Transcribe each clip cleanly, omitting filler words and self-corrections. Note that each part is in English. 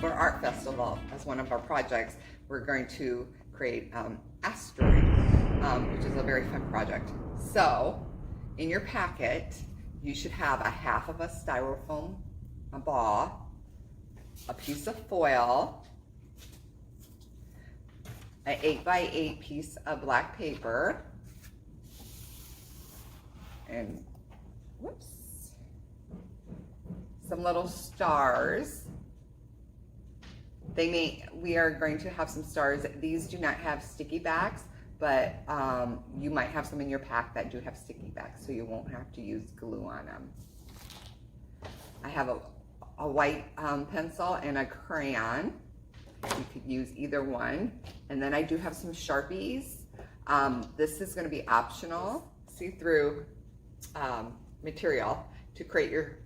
For Art Festival, as one of our projects, we're going to create Asteroid, which is a very fun project. So, in your packet, you should have a half of a styrofoam ball, a piece of foil, an 8x8 piece of black paper, and some little stars. We are going to have some stars. These do not have sticky backs, but you might have some in your pack that do have sticky backs, so you won't have to use glue on them. I have a white pencil and a crayon. You could use either one. And then I do have some Sharpies. This is going to be optional, see-through material to create your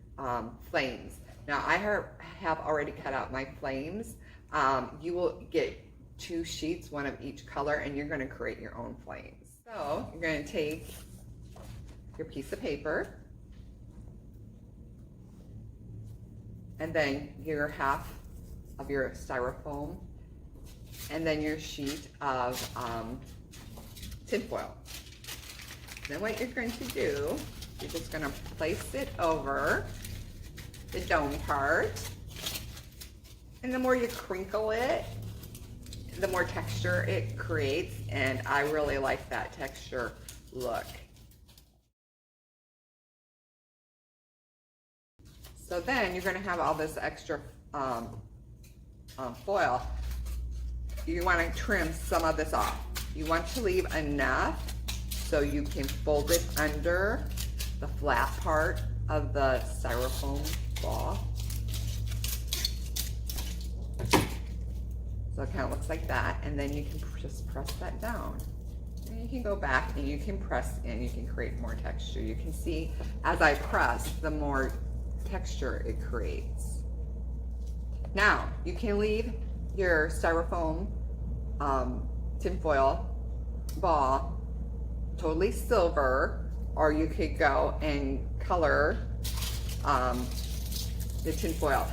flames. Now I have already cut out my flames. You will get 2 sheets, one of each color, and you're going to create your own flames. So you're going to take your piece of paper and then your half of your styrofoam and then your sheet of tinfoil. Then what you're going to do, you're just going to place it over the dome part, and the more you crinkle it, the more texture it creates, and I really like that texture look. So then you're going to have all this extra foil. You want to trim some of this off. You want to leave enough so you can fold it under the flat part of the styrofoam ball. So it kind of looks like that, and then you can just press that down. And you can go back and you can press in, you can create more texture. You can see as I press, the more texture it creates. Now, you can leave your styrofoam tinfoil ball totally silver, or you could go and color the tinfoil.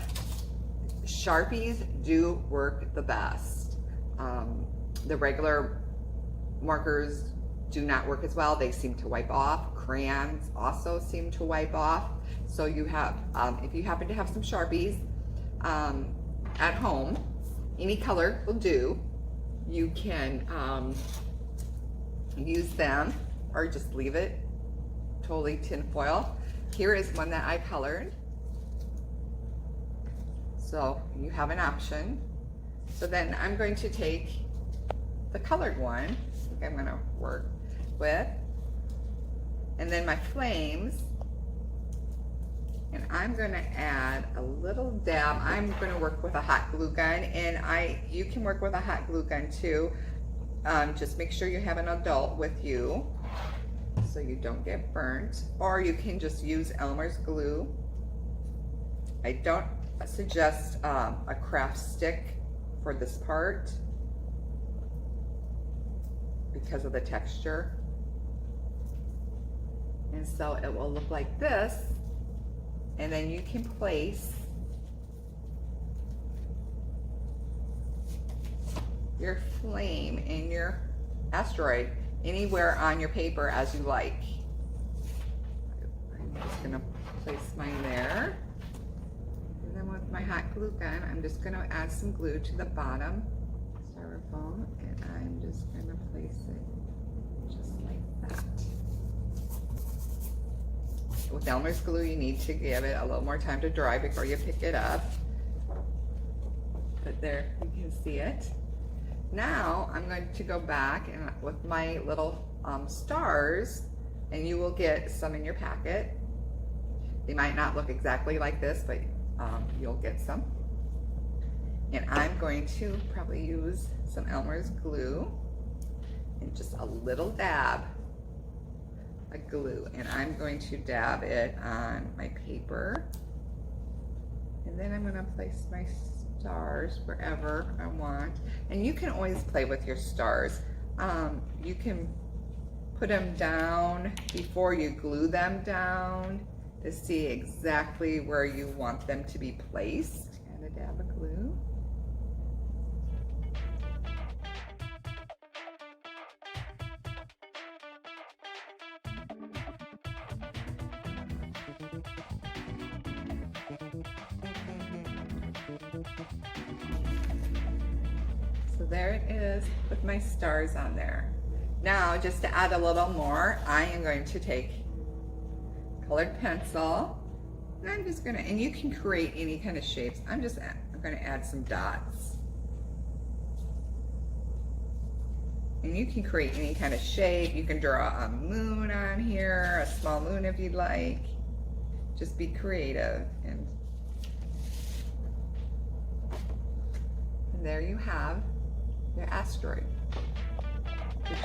Sharpies do work the best. The regular markers do not work as well. They seem to wipe off. Crayons also seem to wipe off. So you have, if you happen to have some Sharpies at home, any color will do. You can use them or just leave it totally tinfoil. Here is one that I colored. So you have an option. So then I'm going to take the colored one, I think I'm going to work with, and then my flames, and I'm going to add a little dab. I'm going to work with a hot glue gun, and you can work with a hot glue gun too. Just make sure you have an adult with you so you don't get burnt, or you can just use Elmer's glue. I don't suggest a craft stick for this part because of the texture, and so it will look like this, and then you can place your flame in your asteroid anywhere on your paper as you like. I'm just gonna place mine there. And then with my hot glue gun, I'm just going to add some glue to the bottom styrofoam, and I'm just going to place it just like that. With Elmer's glue, you need to give it a little more time to dry before you pick it up. But there, you can see it. Now, I'm going to go back and with my little stars, and you will get some in your packet. They might not look exactly like this, but you'll get some. And I'm going to probably use some Elmer's glue and just a little dab of glue, and I'm going to dab it on my paper, and then I'm going to place my stars wherever I want. And you can always play with your stars. You can put them down before you glue them down to see exactly where you want them to be placed. dab of glue. So there it is with my stars on there. Now, just to add a little more, I am going to take colored pencil, and I'm just gonna, and you can create any kind of shapes. I'm gonna add some dots. And you can create any kind of shape. You can draw a moon on here, a small moon if you'd like. Just be creative. And there you have your asteroid, which